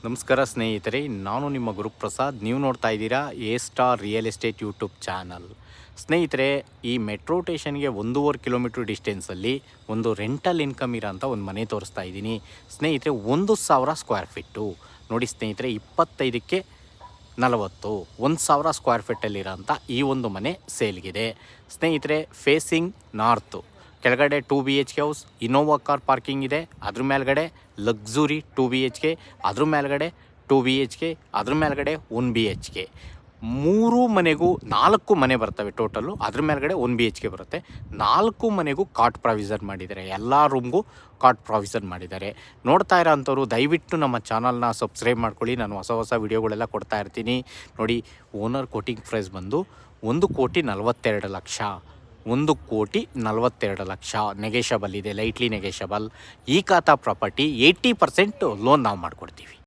ನಮಸ್ಕಾರ ಸ್ನೇಹಿತರೆ, ನಾನು ನಿಮ್ಮ ಗುರುಪ್ರಸಾದ್. ನೀವು ನೋಡ್ತಾ ಇದ್ದೀರಾ A star real estate YouTube channel. ಸ್ನೇಹಿತರೆ, ಈ ಮೆಟ್ರೋ ಸ್ಟೇಷನ್ಗೆ 1.5 ಕಿಲೋಮೀಟ್ರ್ ಡಿಸ್ಟೆನ್ಸಲ್ಲಿ ಒಂದು ರೆಂಟಲ್ ಇನ್ಕಮ್ ಇರೋಂಥ ಒಂದು ಮನೆ ತೋರಿಸ್ತಾ ಇದ್ದೀನಿ ಸ್ನೇಹಿತರೆ. 1,000 ಸ್ಕ್ವೇರ್ ಫೀಟು ನೋಡಿ ಸ್ನೇಹಿತರೆ, 25ಕ್ಕೆ 40, 1,000 ಸ್ಕ್ವೇರ್ ಫೀಟಲ್ಲಿರೋಂಥ ಈ ಒಂದು ಮನೆ ಸೇಲ್ಗಿದೆ ಸ್ನೇಹಿತರೆ. ಫೇಸಿಂಗ್ ನಾರ್ತು, ಕೆಳಗಡೆ 2 BHK house, Innova car parking ಇದೆ. ಅದ್ರ ಮೇಲ್ಗಡೆ ಲಕ್ಸುರಿ 2 BHK, ಅದ್ರ ಮೇಲ್ಗಡೆ 2 BHK, ಅದ್ರ ಮೇಲ್ಗಡೆ 1 BHK. 3 ಮನೆಗೂ 4 ಮನೆ ಬರ್ತವೆ ಟೋಟಲ್ಲು. ಅದ್ರ ಮೇಲ್ಗಡೆ 1 BHK ಬರುತ್ತೆ. 4 ಮನೆಗೂ ಕಾಟ್ ಪ್ರಾವಿಸನ್ ಮಾಡಿದ್ದಾರೆ, ಎಲ್ಲ ರೂಮ್ಗೂ ಕಾಟ್ ಪ್ರಾವಿಸನ್ ಮಾಡಿದ್ದಾರೆ. ನೋಡ್ತಾ ಇರೋ ಅಂಥವ್ರು ದಯವಿಟ್ಟು ನಮ್ಮ ಚಾನಲ್ನ ಸಬ್ಸ್ಕ್ರೈಬ್ ಮಾಡ್ಕೊಳ್ಳಿ. ನಾನು ಹೊಸ ವಿಡಿಯೋಗಳೆಲ್ಲ ಕೊಡ್ತಾ ಇರ್ತೀನಿ ನೋಡಿ. ಓನರ್ ಕೋಟಿಂಗ್ ಪ್ರೈಸ್ ಬಂದು 1,42,00,000. 1,42,00,000 ನೆಗೆಷಬಲ್ ಇದೆ, ಲೈಟ್ಲಿ ನೆಗೆಷಬಲ್. ಈ ಖಾತಾ ಪ್ರಾಪರ್ಟಿ 80% ಲೋನ್ ನಾವು ಮಾಡಿಕೊಡ್ತೀವಿ.